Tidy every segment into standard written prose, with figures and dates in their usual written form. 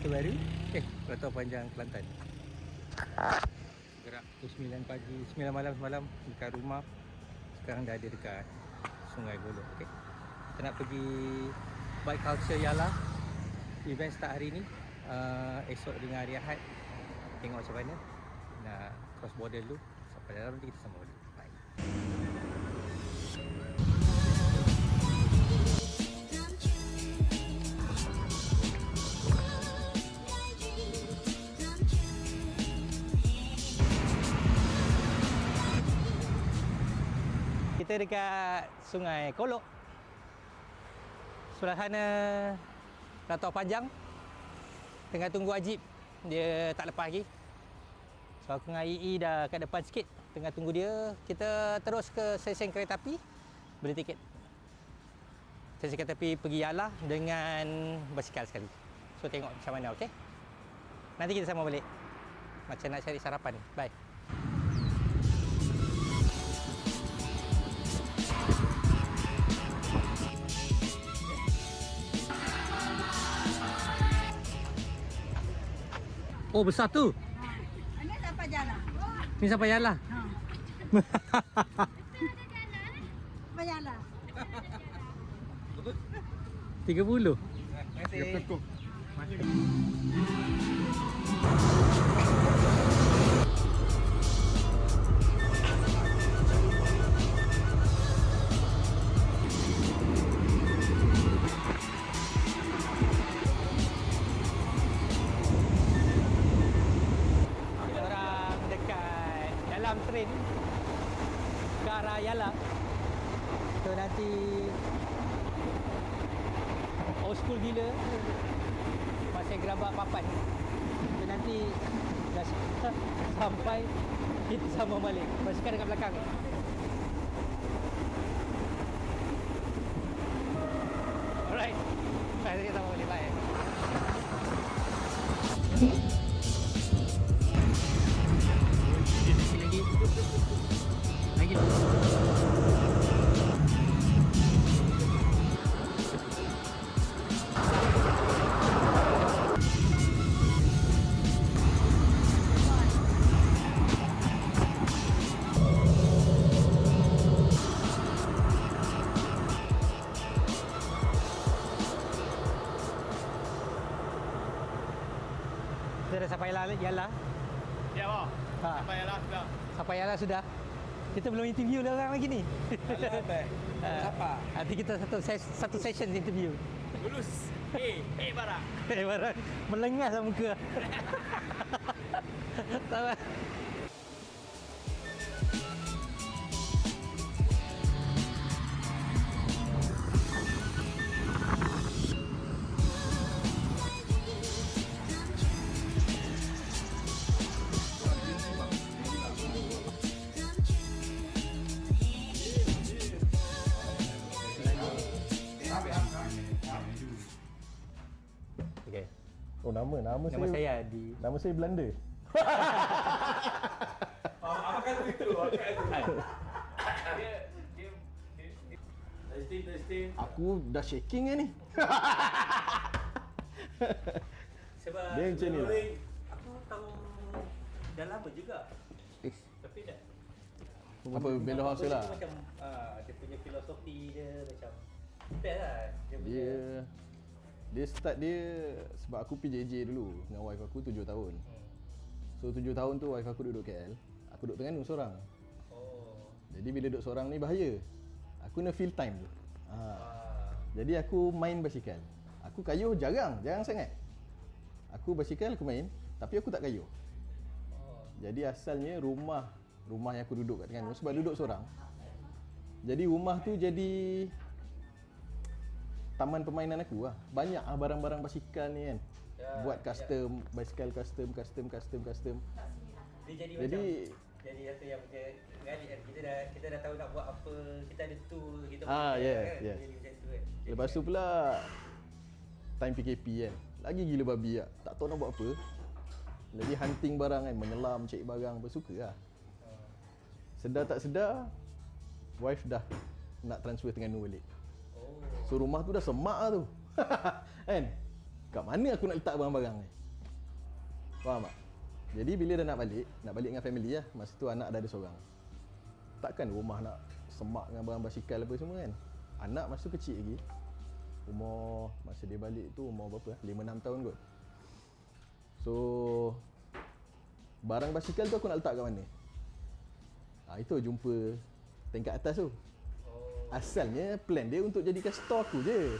Kota Baru, Kelantau Panjang, Kelantan. Gerak pukul 9 pagi, 9 malam semalam dekat rumah. Sekarang dah ada dekat Sungai Golok. Kita nak pergi Bike Culture Yala. Event start hari ni, esok dengan hari Ahad. Tengok macam mana. Nak cross border dulu. Sampai dalam nanti kita sambung balik. Bye. Kita dekat Sungai Golok. Sebelah sana Kelantau Panjang. Tengah tunggu Ajib. Dia tak lepas lagi. So aku dengan II dah kat depan sikit. Tengah tunggu dia. Kita terus ke stesen kereta api. Beli tiket. Stesen kereta api pergi Yala dengan basikal sekali. So tengok macam mana, okey? Nanti kita sambung balik. Macam nak cari sarapan. Bye. Oh, besar tu. Ini sampai jalan. Ni sampai Yala. Sampai jalan. 30. Dia tekuk. Orang dekat dalam train ke arah Yala. So nanti old school gila. Masih gerabak papan. So nanti dah sampai kita sambung balik. Basikal dekat belakang. Alright. Nanti kita sambung balik. Bye. Lagi. Kita dah sampai Yala. Ya, Pak. Ha. Sampai Yala sudah. Sampai Yala sudah. Kita belum interview lah orang lagi ni. Siapa? Nanti kita satu session interview. Lulus. Barang. Barang melengah lah muka. Tak. Okey. Oh, nama Nama saya Adi. Nama saya Belanda. Apa kata itu? Testing. Aku dah shaking kan ni. Sebab Dia macam ni. aku tahu dah lama juga. Tapi dah Apa Belo House lah. macam dia punya filosofi dia macam best lah. Dia start dia sebab aku PJJ dulu dengan wife aku 7 tahun. So 7 tahun tu wife aku duduk KL, aku duduk Terengganu seorang. Oh. Jadi bila duduk seorang ni bahaya. Aku kena feel time tu. Jadi aku main basikal. Aku kayuh jarang sangat. Aku basikal aku main, tapi aku tak kayuh. Jadi asalnya rumah yang aku duduk kat Terengganu sebab duduk seorang. Jadi rumah tu jadi taman permainan aku lah. Banyak barang-barang basikal ni kan. Buat custom, basikal custom. Dia jadi satu yang kita dah tahu nak buat apa, kita ada tool kita yes. Jadi macam tu kan. Lepas tu pula time PKP kan. Lagi gila babi lah. Tak tahu nak buat apa. Lagi hunting barang kan, menyelam, cari barang, bersuka lah. Sedar tak sedar, wife dah nak transfer Terengganu balik. So rumah tu dah semak lah tu. Kan? kat mana aku nak letak barang-barang ni? Faham tak? Jadi bila dah nak balik dengan family lah. Masa tu anak dah ada seorang. Takkan rumah nak semak dengan barang basikal apa semua kan. Anak masa tu kecil lagi. Masa dia balik tu umur berapa? 5-6 tahun kot. So barang basikal tu aku nak letak kat mana? Itu jumpa tingkat atas tu. Asalnya plan dia untuk jadikan store aku je.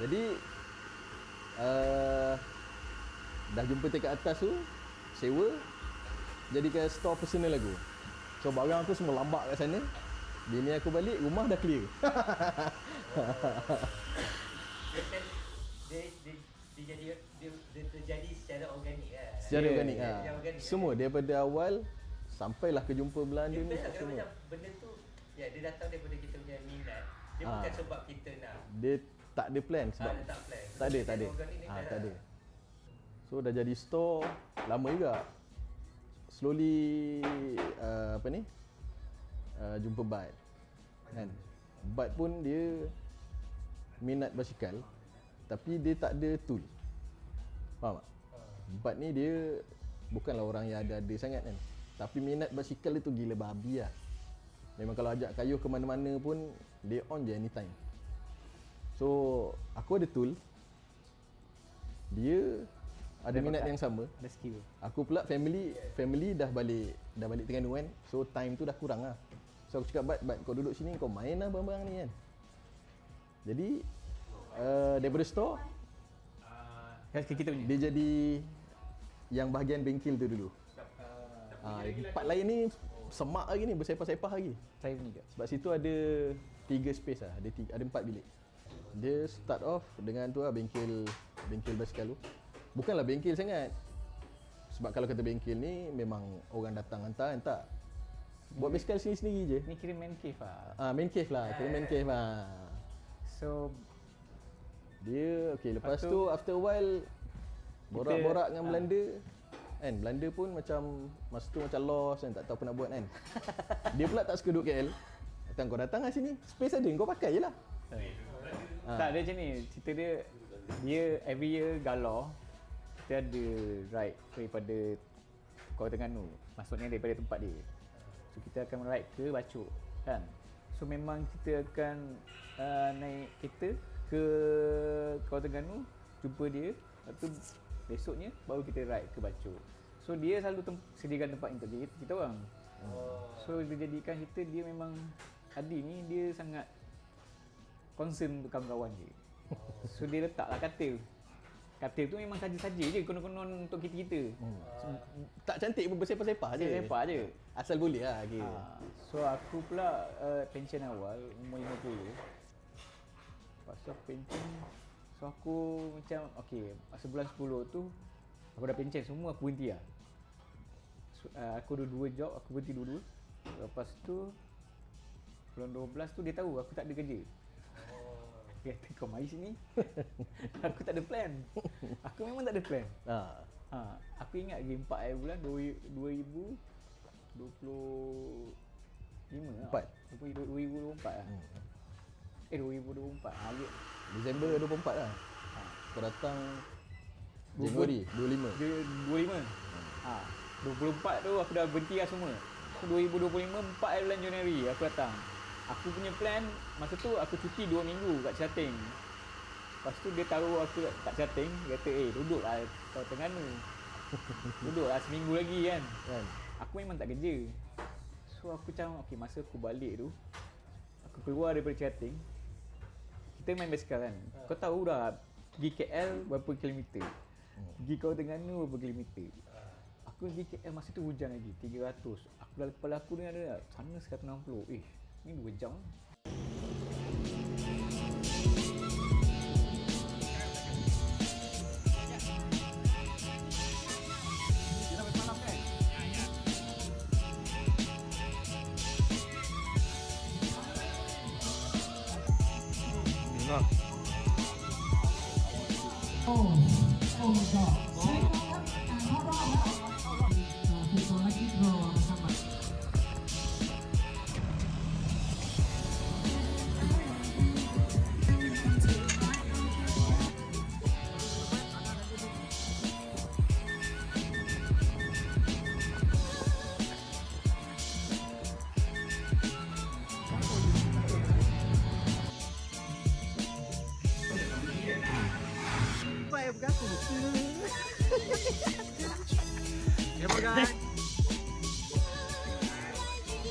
Jadi dah jumpa tingkat atas tu, sewa, jadikan store personal aku. So barang aku semua lambak kat sana. Bini aku balik, rumah dah clear. Dia terjadi secara organik lah. Secara organik Dia lah. organik. Semua daripada awal sampailah ke jumpa Belanda ni Dia semua. macam benda tu, ya dia datang daripada kita punya minat. Dia bukan sebab kita nak. Dia tak ada plan sebab Dia tak plan. tak ada. Organik ni Tak ada. So dah jadi store lama juga. Slowly jumpa Bad. Kan? Bad pun dia minat basikal tapi dia tak ada tool. Faham tak? Bad ni dia bukanlah orang yang ada sangat kan. Tapi minat basikal dia tu gila babi lah. Memang kalau ajak kayuh ke mana-mana pun dia on je anytime. So aku ada tool. Dia ada minat yang sama. Ada skill. Aku pula family dah balik Terengganu kan. So time tu dah kurang lah. So aku cakap Bat kau duduk sini kau main lah barang-barang ni kan. Jadi daripada store Kita punya. dia jadi yang bahagian bengkel tu dulu. Part lain ni semak lagi ni, bersepah-sepah lagi. Saya punya juga. Sebab situ ada 3 space lah, ada 4 bilik. Dia start off dengan tu lah bengkel basikal tu. Bukanlah bengkel sangat. Sebab kalau kata bengkel ni memang orang datang hantar kan, tak. Buat basikal sendiri-sendiri je. Ni kira man cave lah. Main cave lah, kira main cave lah. So Dia lepas Lepas tu, tu after a while borak-borak dengan Belanda. Kan Belanda pun macam masa tu macam lost kan, tak tahu apa nak buat kan. Dia pula tak suka duduk KL. Kau datang lah sini, space ada, kau pakai je lah. tak, dia macam ni. Cerita dia every year Galau kita ada ride daripada Kuala Terengganu. Maksudnya daripada tempat dia. So kita akan ride ke Bacok kan. So memang kita akan naik kereta ke Kuala Terengganu, jumpa dia. Lepas tu besoknya baru kita ride ke Bacok. So dia selalu sediakan tempat untuk kita orang. So dia jadikan kita, dia memang Adi ni dia sangat concern untuk kawan-kawan dia. So dia letaklah katil. Katil tu memang saja-saja je, konon-konon untuk kita-kita. Tak cantik pun bersepah-sepah je. Sepak je. Asal boleh lah okay. So aku pula pension awal umur 50. Lepas tu aku pension. So aku macam okey, masa bulan 10 tu aku dah pension semua, aku berhenti lah. So, aku ada 2 job, aku berhenti dua-dua. Lepas tu bulan 12 tu dia tahu aku tak ada kerja. Dia kata kau mari sini. Aku tak ada plan. Aku memang tak ada plan. Aku ingat lagi 4 bulan 2025 lah. 2024 lah. 2024. Disember 24 lah. Kau datang Januari 25. Dia 25. 24 tu aku dah berhenti lah semua. So 2025 4 bulan Januari aku datang. Aku punya plan masa tu aku cuti 2 minggu kat Cerating. Lepas tu dia tahu aku kat Cerating, dia kata duduklah kau Terengganu. Duduklah seminggu lagi kan. Aku memang tak kerja. So aku macam okey, masa aku balik tu aku keluar daripada Cerating. Kita main basikal kan. Kau tahu dah pergi KL berapa kilometer. Pergi Kuala Terengganu berapa kilometer. Aku pergi KL masa tu hujan lagi 300. Aku dalam kepala aku ni ada sana 160. Ni 2 jam.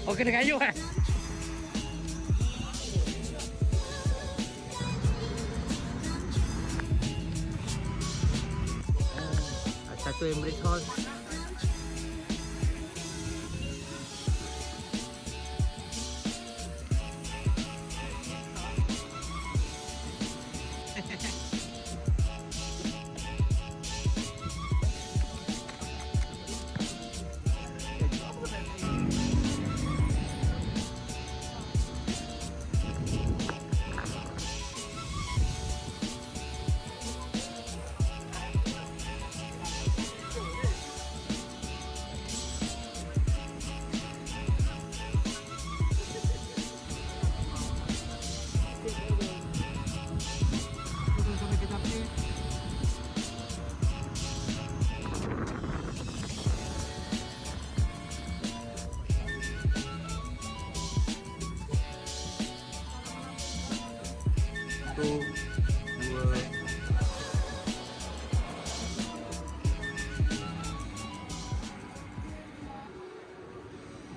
Oh, kena kayu kan? Satu embrace hall.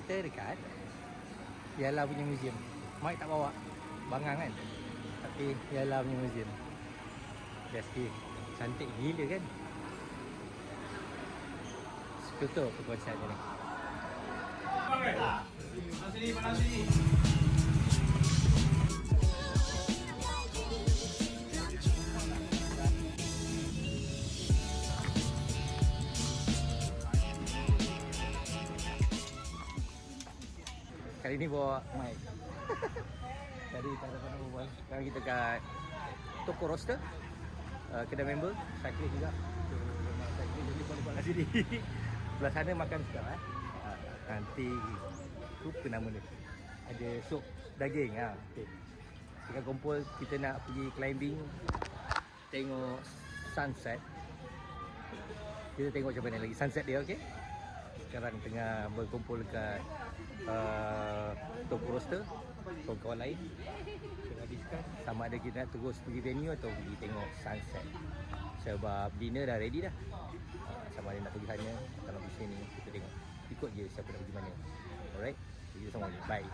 Kita dekat Yala punya museum. Mike tak bawa bangang kan, tapi Yala punya museum. Best view. Cantik gila kan. Suka tu konsep ni. Panas sini. Kali ni bawa mic. Tadi tak ada mana berbual. Sekarang kita kat Toko Roaster. Kedai member, cycling juga. Cycling jadi buat kat sini. Belah sana makan sekarang. Nanti lupa nama dia. Ada sup daging. Okay. Kita kumpul, kita nak pergi climbing. Tengok sunset. Kita tengok macam mana lagi sunset dia, okey? Sekarang tengah berkumpul dekat Toko Roaster, kawan-kawan lain. Kita discuss sama ada kita nak terus pergi venue atau pergi tengok sunset. Sebab dinner dah ready dah. Sama ada nak pergi sana atau nak pergi sini, kita tengok. Ikut je siapa nak pergi mana. Alright, kita semua ni. Bye.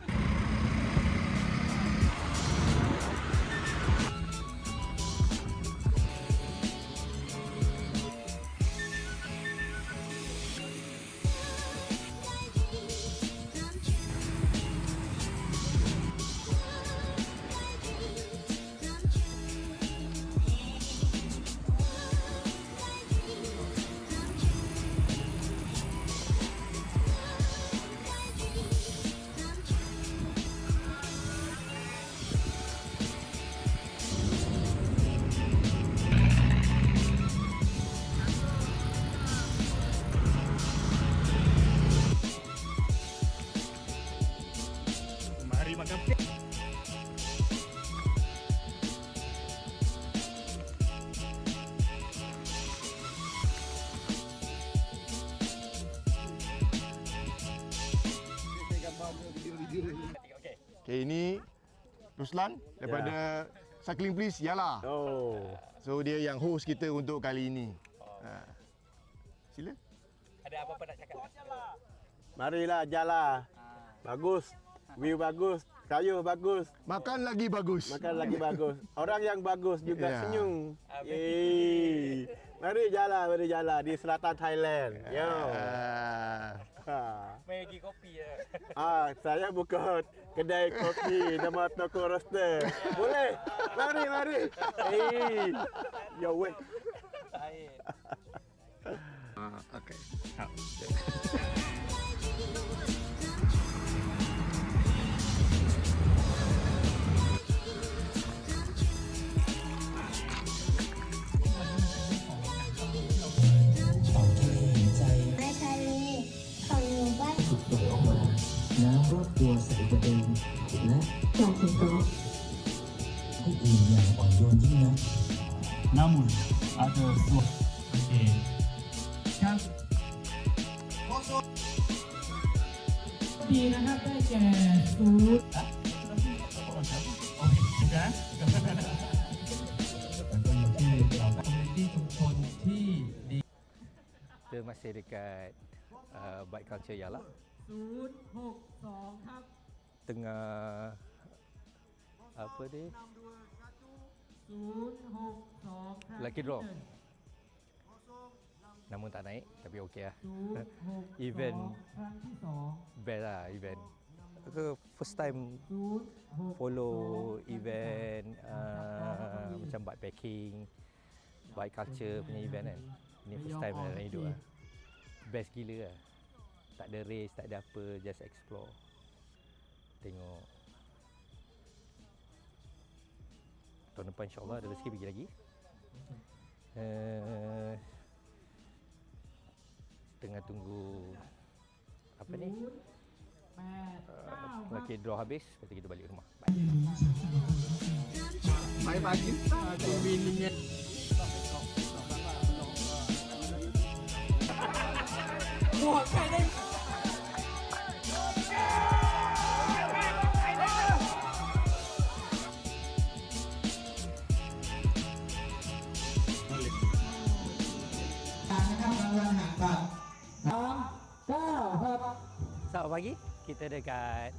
Okay, ini Ruslan daripada Cycling Please Yala. Oh. So dia yang host kita untuk kali ini. Sila. Ada apa-apa nak cakap? Marilah Jala. Bagus. View bagus. Kayu bagus. Makan lagi bagus. Makan lagi bagus. Orang yang bagus juga Ya. senyum. Yeay. Mari Jala di selatan Thailand. Yo. Pergi kopi ya. Saya buka kedai kopi nama Toko Roaster. Boleh? Mari. Hey. Yo wait. Okay. Namun ada suatu yang ดีนะครับได้แก่ซูดโอเคนะแล้วก็อย่างที่เราคอมมูนิตี้ชุมชน Kita masih dekat Bike Culture Yala. 062 ครับ Tengah apa dia? 062 ครับ Lucky draw. Namun tak naik, tapi okey lah. 062 Event ครั้งที่2 best lah event. Aku first time 062 follow event macam bikepacking, bike culture punya event kan. Ini first time dalam hidup lah. Best gila lah. Tak ada race, tak ada apa, just explore. Tengok. Tahun depan insyaAllah ada rezeki pergi lagi. Tengah tunggu apa ni? Lucky draw habis, lepas tu kita balik rumah. Bye. Bye pagi. Aku bininya. Selamat pagi, kita dekat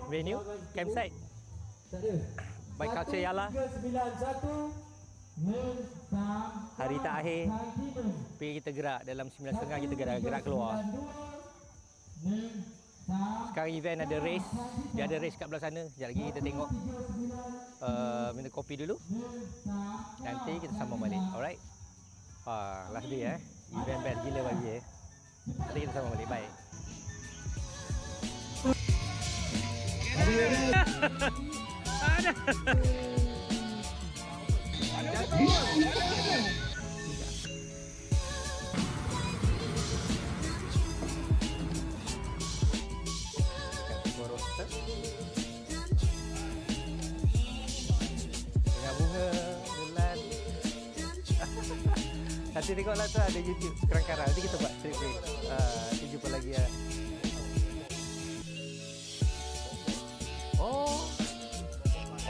venue, campsite Bike Culture Yala. Hari terakhir pergi kita gerak dalam 9.30 kita gerak keluar. Sekarang event ada race, dia ada race kat belah sana. Sekejap lagi kita tengok, minta kopi dulu, nanti kita sambung balik. Alright, last day event best gila pagi nanti kita sambung balik. Bye. Dengan bunga, bulan. Nanti tengoklah tu ada YouTube kerang-karang. Nanti kita buat trip ni. Nanti jumpa lagi ya.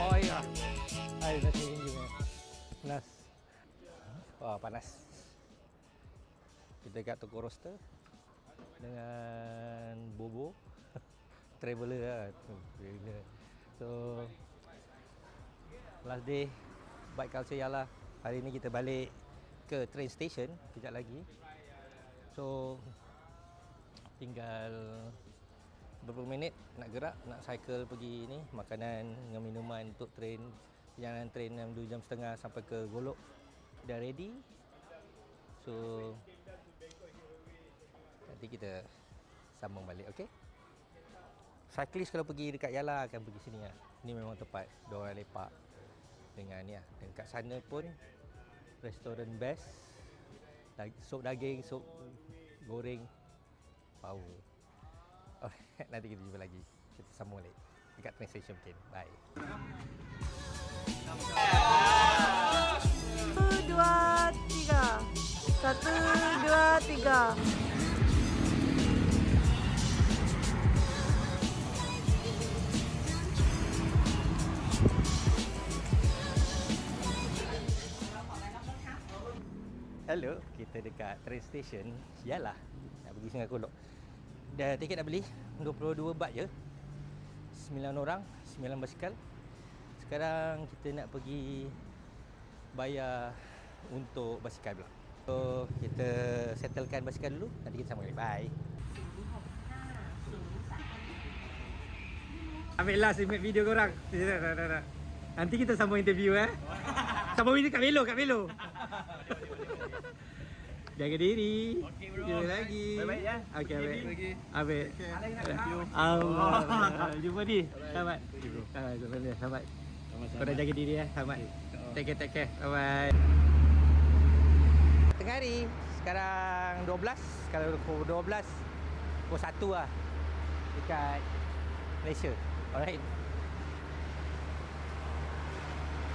Oh iya. Air nasi tinggi ni. Panas. Wah, panas. Kita dekat toko roster dengan Bobo. Traveller lah. So, last day Bike Culture Yala. Hari ni kita balik ke train station kejap lagi. So, tinggal beberapa minit nak gerak, nak cycle pergi ni, makanan dengan minuman untuk train, perjalanan train 2 jam setengah sampai ke Golok dah ready. So nanti kita sambung balik, okey? Cyclist kalau pergi dekat Yala akan pergi sini lah. Ni memang tempat diorang lepak dengan ni lah. Dan kat sana pun restoran best, sup daging, sup goreng, power. Alright, nanti kita jumpa lagi. Kita sambung balik dekat train station mungkin. Bye. 1, 2, 3. 1, 2, 3. Hello, kita dekat train station Yala. Nak pergi Sungai Golok. Dah tiket dah beli, 22 baht je. 9 orang, 9 basikal. Sekarang kita nak pergi bayar untuk basikal pula. So, kita settlekan basikal dulu, nanti kita sambung balik. Bye. Ambil last video korang. Nanti kita sambung interview Sambung video kat Melo, Jaga diri. Okey bro. Jumpa lagi. Baik-baik ya. Okey baik. Abik. Allah. Jumpa ni. Selamat. Selamat. Kau dah jaga diri Selamat. Take care. Bye bye. Tengah hari. Sekarang 12. Kalau pukul 12 pukul 1 lah. Dekat Malaysia. Alright.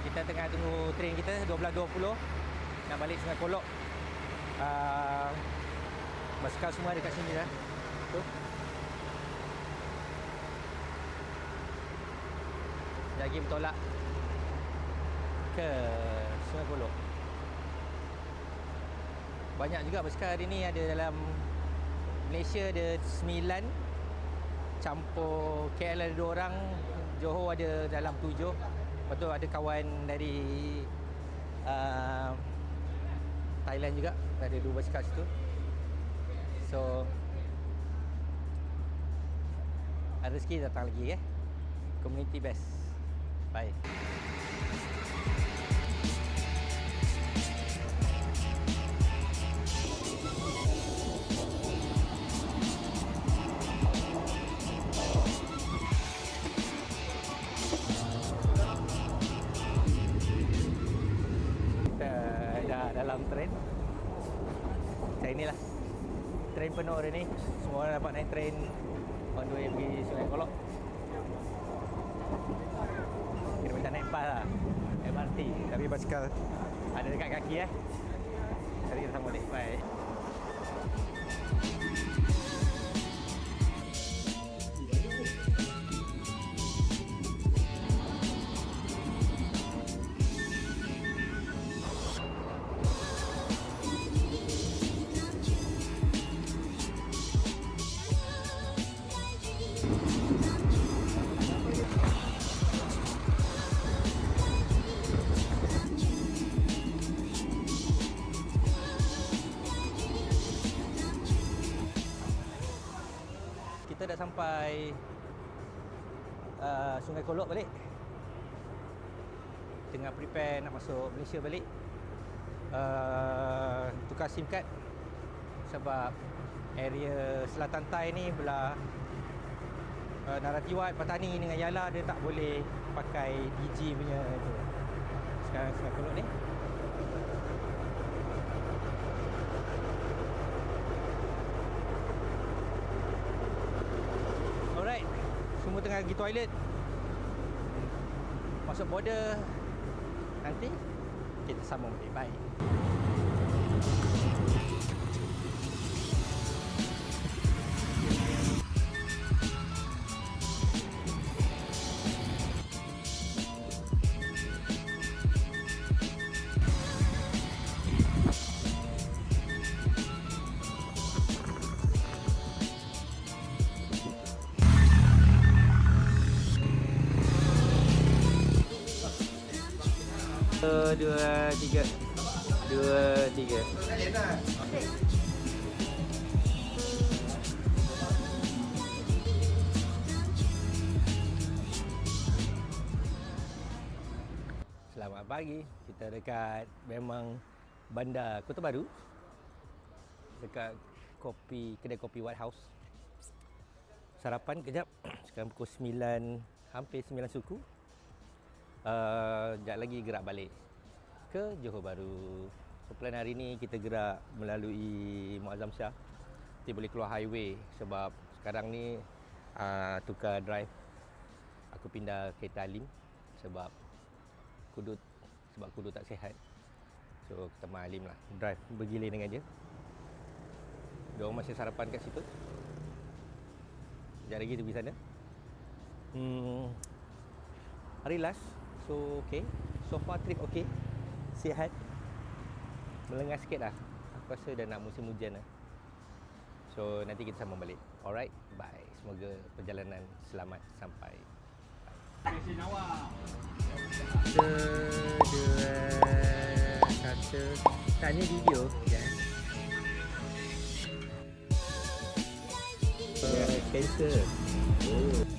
Kita tengah tunggu train kita 12.20 nak balik Sungai Golok. Basikal semua dekat sini dah. Tu. Lagi bertolak ke Sungai Golok. banyak juga basikal hari ni. Ada dalam Malaysia ada 9, campur KL ada 2 orang, Johor ada dalam 7. Lepas tu ada kawan dari Thailand juga, ada 2 basikal situ. So ada rezeki datang lagi Community best. Bye. Kita dah dalam train. Macam inilah. Train penuh hari ni. Semua orang dapat naik train on the way pergi Sungai Kolok. Kita minta naik bas lah, MRT. Tapi basikal ada dekat kaki Jadi kita sambung balik. Bye. Kita dah sampai Sungai Kolok balik. Tengah prepare nak masuk Malaysia balik. Tukar SIM card sebab area Selatan Thai ni belah Naratiwat, Patani dengan Yala dia tak boleh pakai DG punya tu. Sekarang Sungai Kolok ni semua tengah pergi toilet, masuk border. Nanti kita sambung balik. Bye. Dua, tiga. Selamat pagi. Kita dekat memang bandar Kota Baru. Dekat kedai kopi White House. Sarapan kejap. Sekarang pukul 9, hampir 9 suku. Sekejap lagi gerak balik ke Johor Bahru. So plan hari ni kita gerak melalui Muazzam Shah. Nanti boleh keluar highway sebab sekarang ni tukar drive. Aku pindah kereta Alim sebab Kudut tak sihat. So kita mahu Alim lah, drive bergilir dengan dia. Diorang masih sarapan kat situ. Sekejap lagi tu pergi sana. Hari last. So okay, so far trip okay, sihat, melengah sikit lah. Aku rasa dah nak musim hujan lah. So nanti kita sambung balik. Alright, bye. Semoga perjalanan selamat sampai. Bye. 1, 2, 1. Tak, ni video. Cancel. Oh.